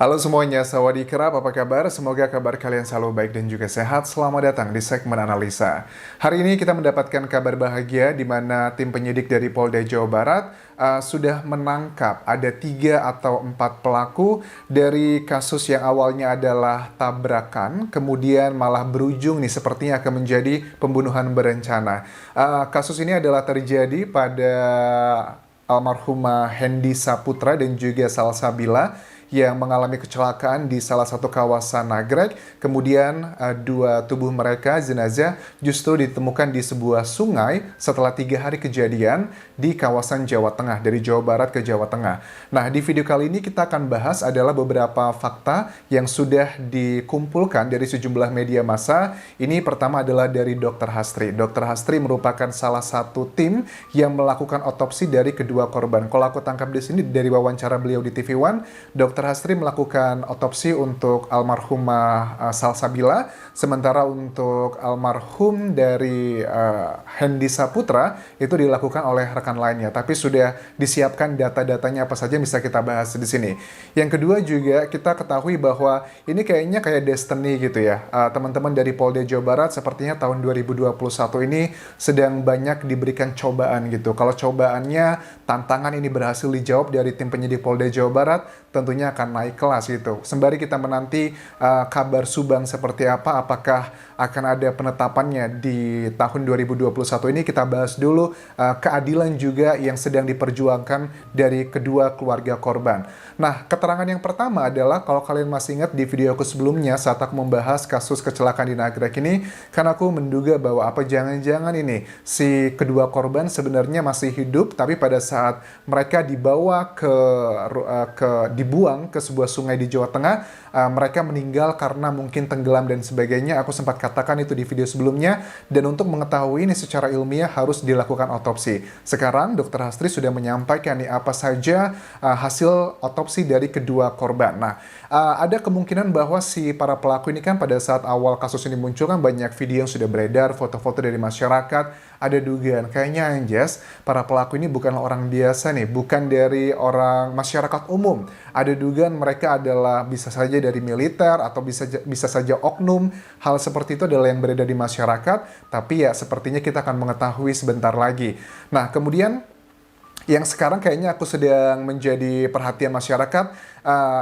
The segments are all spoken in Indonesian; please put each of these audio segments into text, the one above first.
Halo semuanya, Sawadee Kerap, apa kabar? Semoga kabar kalian selalu baik dan juga sehat. Selamat datang di segmen analisa. Hari ini kita mendapatkan kabar bahagia di mana tim penyidik dari Polda Jawa Barat sudah menangkap ada 3 atau 4 pelaku dari kasus yang awalnya adalah tabrakan, kemudian malah berujung nih sepertinya akan menjadi pembunuhan berencana. Kasus ini adalah terjadi pada almarhumah Hendy Saputra dan juga Salsabila yang mengalami kecelakaan di salah satu kawasan Nagrek. Kemudian dua tubuh mereka, jenazah, justru ditemukan di sebuah sungai setelah 3 hari kejadian di kawasan Jawa Tengah, dari Jawa Barat ke Jawa Tengah. Nah, di video kali ini kita akan bahas adalah beberapa fakta yang sudah dikumpulkan dari sejumlah media massa. Ini pertama adalah dari Dr. Hastri. Dr. Hastri merupakan salah satu tim yang melakukan otopsi dari kedua korban. Kalau aku tangkap di sini dari wawancara beliau di TV One, Dr. Hastri melakukan otopsi untuk almarhumah Salsabila, sementara untuk almarhum dari Hendy Saputra itu dilakukan oleh rekan lainnya. Tapi sudah disiapkan data-datanya apa saja bisa kita bahas di sini. Yang kedua juga kita ketahui bahwa ini kayaknya kayak destiny gitu ya. Teman-teman dari Polda Jawa Barat sepertinya tahun 2021 ini sedang banyak diberikan cobaan gitu. Kalau cobaannya, tantangan ini berhasil dijawab dari tim penyidik Polda Jawa Barat, tentunya akan naik kelas gitu. Sembari kita menanti kabar Subang seperti apa, apakah akan ada penetapannya di tahun 2021 ini, kita bahas dulu keadilan juga yang sedang diperjuangkan dari kedua keluarga korban. Nah, keterangan yang pertama adalah kalau kalian masih ingat di video aku sebelumnya saat aku membahas kasus kecelakaan di Nagrek ini, kan aku menduga bahwa apa jangan-jangan ini si kedua korban sebenarnya masih hidup, tapi pada saat mereka dibawa dibuang ke sebuah sungai di Jawa Tengah, mereka meninggal karena mungkin tenggelam dan sebagainya. Aku sempat katakan itu di video sebelumnya, dan untuk mengetahui ini secara ilmiah harus dilakukan otopsi. Sekarang Dr. Hastri sudah menyampaikan nih apa saja hasil otopsi dari kedua korban. Nah, ada kemungkinan bahwa si para pelaku ini kan pada saat awal kasus ini muncul kan banyak video yang sudah beredar, foto-foto dari masyarakat, ada dugaan kayaknya Anjas, para pelaku ini bukanlah orang biasa nih, bukan dari orang masyarakat umum. Ada dugaan mereka adalah bisa saja dari militer atau bisa saja oknum. Hal seperti itu adalah yang beredar di masyarakat, tapi ya sepertinya kita akan mengetahui sebentar lagi. Nah, kemudian yang sekarang kayaknya aku sedang menjadi perhatian masyarakat,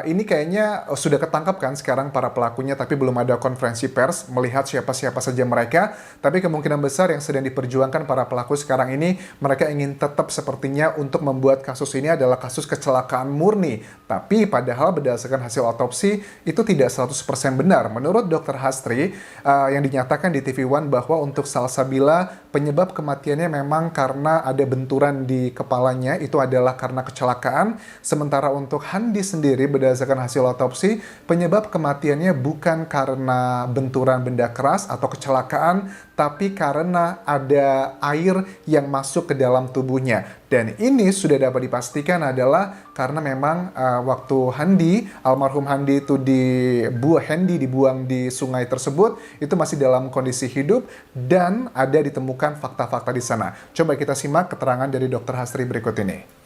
ini kayaknya sudah ketangkap kan sekarang para pelakunya, tapi belum ada konferensi pers melihat siapa-siapa saja mereka. Tapi kemungkinan besar yang sedang diperjuangkan para pelaku sekarang ini, mereka ingin tetap sepertinya untuk membuat kasus ini adalah kasus kecelakaan murni. Tapi padahal berdasarkan hasil otopsi itu tidak 100% benar. Menurut Dr. Hastri yang dinyatakan di TV One bahwa untuk Salsabila penyebab kematiannya memang karena ada benturan di kepalanya, itu adalah karena kecelakaan. Sementara untuk Hendy sendiri berdasarkan hasil otopsi, penyebab kematiannya bukan karena benturan benda keras atau kecelakaan, tapi karena ada air yang masuk ke dalam tubuhnya. Dan ini sudah dapat dipastikan adalah karena memang waktu almarhum Hendy itu dibuang di sungai tersebut, itu masih dalam kondisi hidup dan ada ditemukan fakta-fakta di sana. Coba kita simak keterangan dari Dr. Hastri berikut ini.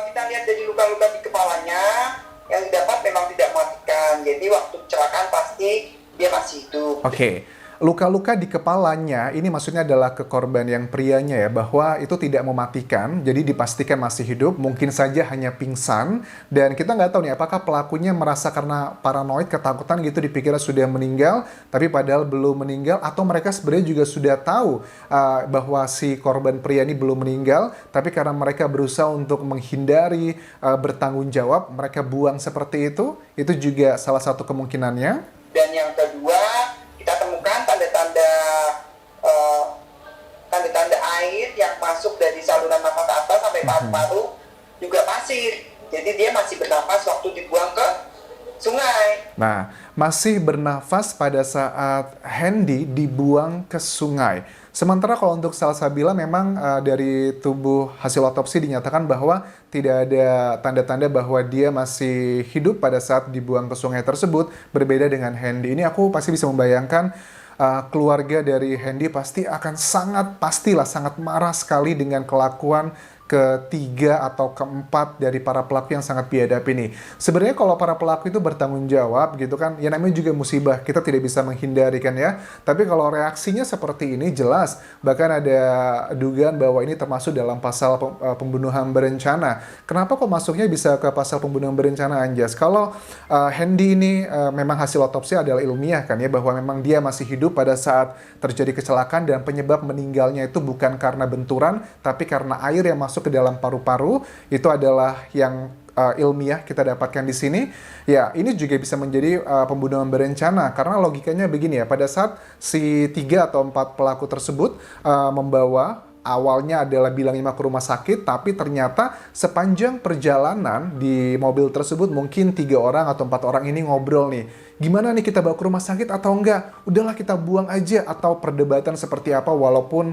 Kita lihat dari luka-luka di kepalanya yang dapat memang tidak mematikan. Jadi waktu kecelakaan pasti dia masih hidup. Oke. Luka-luka di kepalanya, ini maksudnya adalah ke korban yang prianya ya, bahwa itu tidak mematikan, jadi dipastikan masih hidup, mungkin saja hanya pingsan, dan kita nggak tahu nih apakah pelakunya merasa karena paranoid, ketakutan gitu, dipikirnya sudah meninggal, tapi padahal belum meninggal, atau mereka sebenarnya juga sudah tahu bahwa si korban pria ini belum meninggal, tapi karena mereka berusaha untuk menghindari bertanggung jawab, mereka buang seperti itu juga salah satu kemungkinannya. Dan yang kedua, kita temukan tanda-tanda air yang masuk dari saluran nafas atas sampai paru-paru, juga pasir. Jadi dia masih bernafas waktu dibuang ke sungai. Nah, masih bernafas pada saat Hendy dibuang ke sungai. Sementara kalau untuk Salsabila memang dari tubuh hasil otopsi dinyatakan bahwa tidak ada tanda-tanda bahwa dia masih hidup pada saat dibuang ke sungai tersebut, berbeda dengan Hendy. Ini aku pasti bisa membayangkan keluarga dari Hendy pastilah sangat marah sekali dengan kelakuan ketiga atau keempat dari para pelaku yang sangat biadab ini. Sebenarnya kalau para pelaku itu bertanggung jawab gitu kan, ya namanya juga musibah, kita tidak bisa menghindari kan ya. Tapi kalau reaksinya seperti ini jelas, bahkan ada dugaan bahwa ini termasuk dalam pasal pembunuhan berencana. Kenapa kok masuknya bisa ke pasal pembunuhan berencana, Anjas? Kalau Hendy ini memang hasil otopsi adalah ilmiah kan ya, bahwa memang dia masih hidup pada saat terjadi kecelakaan dan penyebab meninggalnya itu bukan karena benturan, tapi karena air yang masuk ke dalam paru-paru. Itu adalah yang ilmiah kita dapatkan di sini. Ya, ini juga bisa menjadi pembunuhan berencana karena logikanya begini ya, pada saat si 3 atau 4 pelaku tersebut membawa, awalnya adalah bilangnya ke rumah sakit, tapi ternyata sepanjang perjalanan di mobil tersebut mungkin 3 orang atau 4 orang ini ngobrol nih. Gimana nih, kita bawa ke rumah sakit atau enggak? Udahlah kita buang aja, atau perdebatan seperti apa, walaupun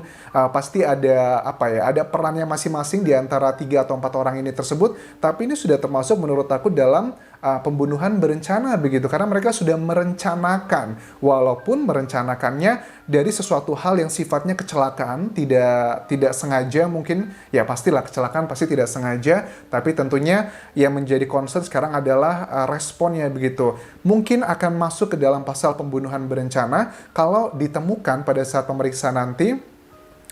pasti ada apa ya, ada perannya masing-masing di antara 3 atau 4 orang ini tersebut, tapi ini sudah termasuk menurut aku dalam pembunuhan berencana begitu, karena mereka sudah merencanakan, walaupun merencanakannya dari sesuatu hal yang sifatnya kecelakaan, tidak sengaja mungkin, ya pastilah kecelakaan pasti tidak sengaja, tapi tentunya yang menjadi concern sekarang adalah responnya begitu. Mungkin akan masuk ke dalam pasal pembunuhan berencana kalau ditemukan pada saat pemeriksaan nanti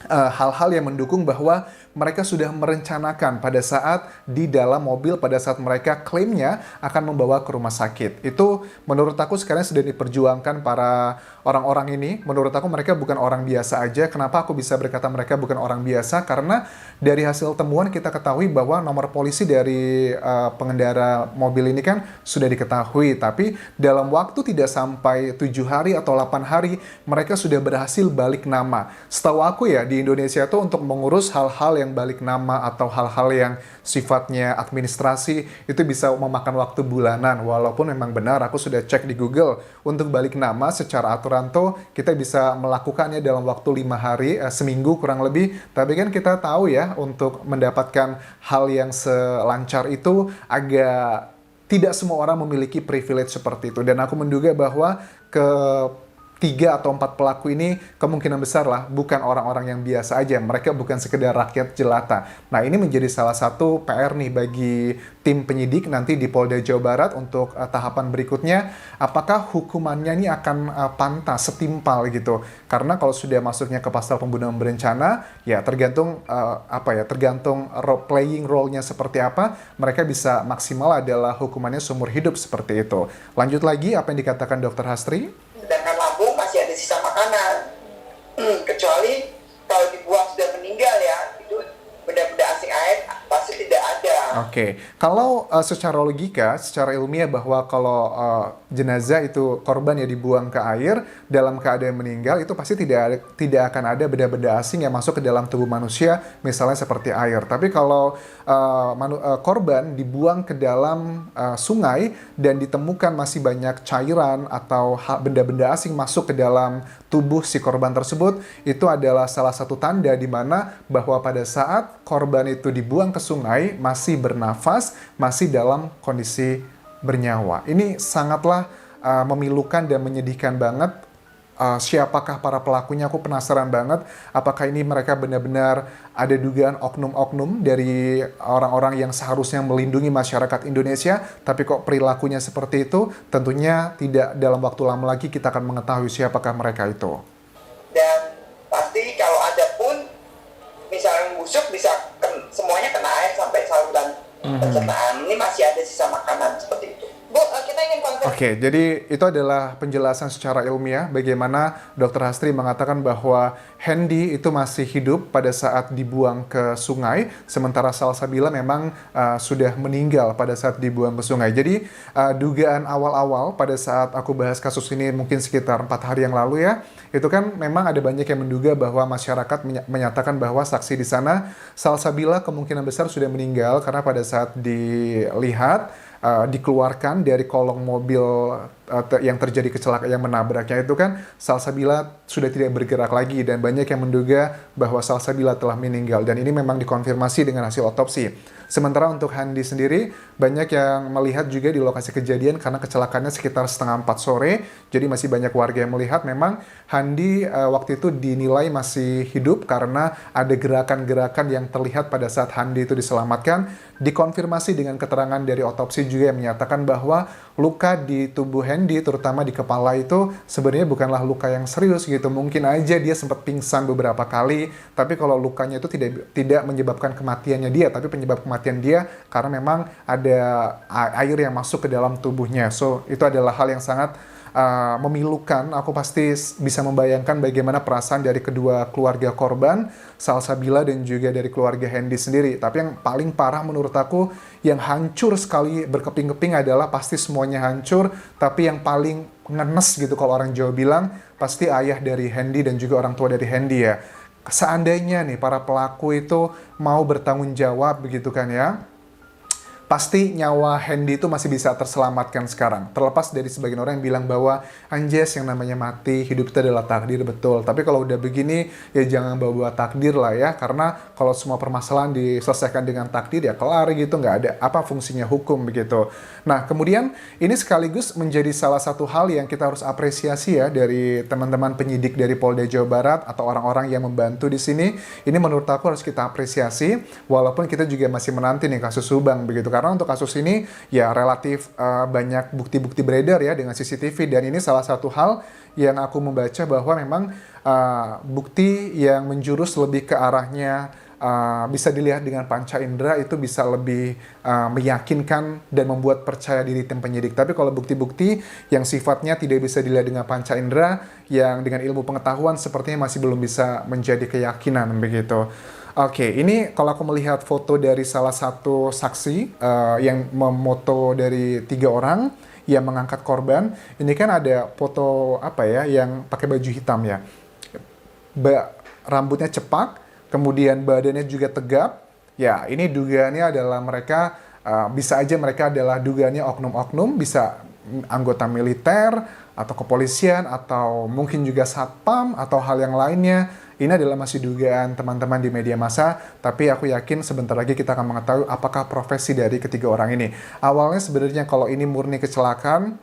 hal-hal yang mendukung bahwa mereka sudah merencanakan pada saat di dalam mobil, pada saat mereka klaimnya akan membawa ke rumah sakit. Itu menurut aku sekarang sudah diperjuangkan para orang-orang ini. Menurut aku mereka bukan orang biasa aja. Kenapa aku bisa berkata mereka bukan orang biasa? Karena dari hasil temuan kita ketahui bahwa nomor polisi dari pengendara mobil ini kan sudah diketahui. Tapi dalam waktu tidak sampai 7 hari atau 8 hari, mereka sudah berhasil balik nama. Setahu aku ya, di Indonesia tuh untuk mengurus hal-hal yang balik nama atau hal-hal yang sifatnya administrasi itu bisa memakan waktu bulanan. Walaupun memang benar, aku sudah cek di Google, untuk balik nama secara aturan tuh kita bisa melakukannya dalam waktu 5 hari, seminggu kurang lebih. Tapi kan kita tahu ya, untuk mendapatkan hal yang selancar itu agak tidak semua orang memiliki privilege seperti itu. Dan aku menduga bahwa 3 atau 4 pelaku ini kemungkinan besar lah bukan orang-orang yang biasa aja. Mereka bukan sekedar rakyat jelata. Nah, ini menjadi salah satu PR nih bagi tim penyidik nanti di Polda Jawa Barat untuk tahapan berikutnya. Apakah hukumannya ini akan pantas, setimpal gitu. Karena kalau sudah masuknya ke pasal pembunuhan berencana, ya tergantung tergantung playing role-nya seperti apa, mereka bisa maksimal adalah hukumannya seumur hidup seperti itu. Lanjut lagi apa yang dikatakan Dr. Hastri? Sedangkan lambung masih ada sisa makanan. Kecuali kalau dibuang sudah meninggal ya, itu benda-benda asing air pasti tidak ada. Oke, kalau secara logika, secara ilmiah bahwa kalau jenazah itu korban yang dibuang ke air dalam keadaan meninggal, itu pasti tidak akan ada benda-benda asing yang masuk ke dalam tubuh manusia, misalnya seperti air. Tapi kalau korban dibuang ke dalam sungai dan ditemukan masih banyak cairan atau benda-benda asing masuk ke dalam tubuh si korban tersebut, itu adalah salah satu tanda di mana bahwa pada saat korban itu dibuang ke sungai masih bernafas, masih dalam kondisi bernyawa. Ini sangatlah memilukan dan menyedihkan banget. Siapakah para pelakunya? Aku penasaran banget. Apakah ini mereka benar-benar ada dugaan oknum-oknum dari orang-orang yang seharusnya melindungi masyarakat Indonesia, tapi kok perilakunya seperti itu? Tentunya tidak dalam waktu lama lagi kita akan mengetahui siapakah mereka itu. Dan pasti kalau ada pun, misalnya busuk bisa semuanya kena air sampai saluran pencernaan. Ini masih ada sisa makanan seperti itu. Bu, kita ingin konfirmasi. Oke, jadi itu adalah penjelasan secara ilmiah bagaimana Dr. Hastri mengatakan bahwa Hendy itu masih hidup pada saat dibuang ke sungai, sementara Salsabila memang sudah meninggal pada saat dibuang ke sungai. Jadi dugaan awal-awal pada saat aku bahas kasus ini mungkin sekitar 4 hari yang lalu ya, itu kan memang ada banyak yang menduga bahwa masyarakat menyatakan bahwa saksi di sana Salsabila kemungkinan besar sudah meninggal karena pada saat dilihat dikeluarkan dari kolong mobil yang terjadi kecelakaan yang menabraknya itu kan Salsabila sudah tidak bergerak lagi dan banyak yang menduga bahwa Salsabila telah meninggal dan ini memang dikonfirmasi dengan hasil otopsi. Sementara untuk Handi sendiri, banyak yang melihat juga di lokasi kejadian karena kecelakaannya sekitar 3:30 sore. Jadi masih banyak warga yang melihat memang Handi waktu itu dinilai masih hidup karena ada gerakan-gerakan yang terlihat pada saat Handi itu diselamatkan. Dikonfirmasi dengan keterangan dari otopsi juga yang menyatakan bahwa luka di tubuh Handi, terutama di kepala itu sebenarnya bukanlah luka yang serius gitu. Mungkin aja dia sempat pingsan beberapa kali, tapi kalau lukanya itu tidak menyebabkan kematiannya dia, tapi penyebab kematian dia karena memang ada air yang masuk ke dalam tubuhnya. So, itu adalah hal yang sangat memilukan. Aku pasti bisa membayangkan bagaimana perasaan dari kedua keluarga korban, Salsabila dan juga dari keluarga Handi sendiri. Tapi yang paling parah menurut aku, yang hancur sekali berkeping-keping adalah pasti semuanya hancur, tapi yang paling ngenes gitu kalau orang Jawa bilang, pasti ayah dari Handi dan juga orang tua dari Handi ya. Seandainya nih para pelaku itu mau bertanggung jawab begitu kan ya, pasti nyawa Handi itu masih bisa terselamatkan sekarang. Terlepas dari sebagian orang yang bilang bahwa anjes yang namanya mati, hidup itu adalah takdir, betul. Tapi kalau udah begini, ya jangan bawa-bawa takdir lah ya. Karena kalau semua permasalahan diselesaikan dengan takdir, ya kelar gitu. Nggak ada apa fungsinya hukum begitu. Nah, kemudian ini sekaligus menjadi salah satu hal yang kita harus apresiasi ya dari teman-teman penyidik dari Polda Jawa Barat atau orang-orang yang membantu di sini. Ini menurut aku harus kita apresiasi, walaupun kita juga masih menanti nih kasus Subang begitu. Karena untuk kasus ini ya relatif banyak bukti-bukti beredar ya dengan CCTV dan ini salah satu hal yang aku membaca bahwa memang bukti yang menjurus lebih ke arahnya bisa dilihat dengan panca indera itu bisa lebih meyakinkan dan membuat percaya diri tim penyidik. Tapi kalau bukti-bukti yang sifatnya tidak bisa dilihat dengan panca indera yang dengan ilmu pengetahuan sepertinya masih belum bisa menjadi keyakinan begitu. Oke, ini kalau aku melihat foto dari salah satu saksi yang memoto dari 3 orang yang mengangkat korban. Ini kan ada foto apa ya, yang pakai baju hitam ya. Rambutnya cepak, kemudian badannya juga tegap. Ya, ini dugaannya adalah mereka, bisa aja mereka adalah dugaannya oknum-oknum, bisa anggota militer, atau kepolisian, atau mungkin juga satpam, atau hal yang lainnya. Ini adalah masih dugaan teman-teman di media massa, tapi aku yakin sebentar lagi kita akan mengetahui apakah profesi dari ketiga orang ini. Awalnya sebenarnya kalau ini murni kecelakaan,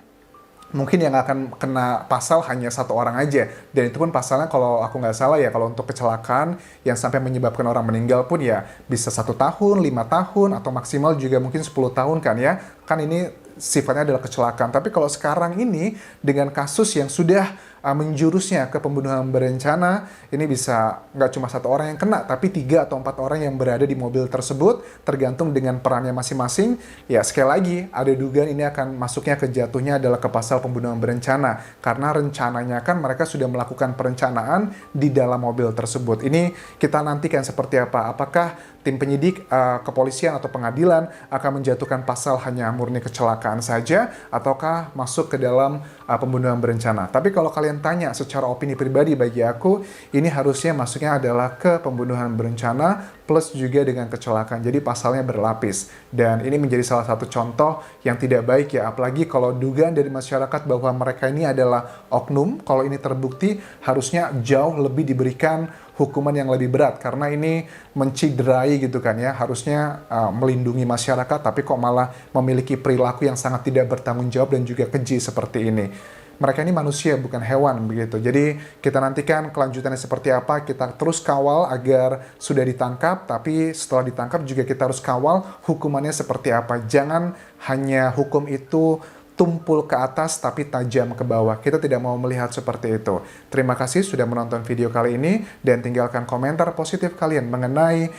mungkin yang akan kena pasal hanya 1 orang aja. Dan itu pun pasalnya kalau aku nggak salah ya, kalau untuk kecelakaan yang sampai menyebabkan orang meninggal pun ya bisa 1 tahun, 5 tahun, atau maksimal juga mungkin 10 tahun kan ya. Kan ini sifatnya adalah kecelakaan. Tapi kalau sekarang ini dengan kasus yang sudah menjurusnya ke pembunuhan berencana, ini bisa nggak cuma 1 orang yang kena, tapi 3 atau 4 orang yang berada di mobil tersebut, tergantung dengan perannya masing-masing. Ya sekali lagi, ada dugaan ini akan masuknya ke jatuhnya adalah ke pasal pembunuhan berencana, karena rencananya kan mereka sudah melakukan perencanaan di dalam mobil tersebut. Ini kita nantikan seperti apa. Apakah tim penyidik, kepolisian atau pengadilan akan menjatuhkan pasal hanya murni kecelakaan saja, ataukah masuk ke dalam pembunuhan berencana. Tapi kalau kalian tanya secara opini pribadi, bagi aku ini harusnya masuknya adalah ke pembunuhan berencana plus juga dengan kecelakaan. Jadi pasalnya berlapis. Dan ini menjadi salah satu contoh yang tidak baik ya. Apalagi kalau dugaan dari masyarakat bahwa mereka ini adalah oknum, kalau ini terbukti harusnya jauh lebih diberikan hukuman yang lebih berat. Karena ini menciderai gitu kan ya. Harusnya melindungi masyarakat, tapi kok malah memiliki perilaku yang sangat tidak bertanggung jawab dan juga keji seperti ini. Mereka ini manusia, bukan hewan begitu. Jadi kita nantikan kelanjutannya seperti apa. Kita terus kawal agar sudah ditangkap, tapi setelah ditangkap juga kita harus kawal hukumannya seperti apa. Jangan hanya hukum itu tumpul ke atas tapi tajam ke bawah. Kita tidak mau melihat seperti itu. Terima kasih sudah menonton video kali ini dan tinggalkan komentar positif kalian mengenai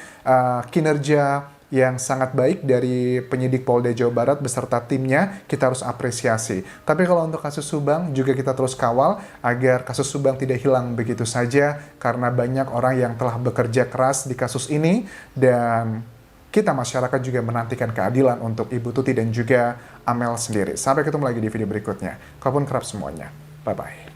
kinerja yang sangat baik dari penyidik Polda Jawa Barat beserta timnya. Kita harus apresiasi. Tapi kalau untuk kasus Subang juga kita terus kawal agar kasus Subang tidak hilang begitu saja, karena banyak orang yang telah bekerja keras di kasus ini dan kita masyarakat juga menantikan keadilan untuk Ibu Tuti dan juga Amel sendiri. Sampai ketemu lagi di video berikutnya. Kalaupun kerap semuanya. Bye-bye.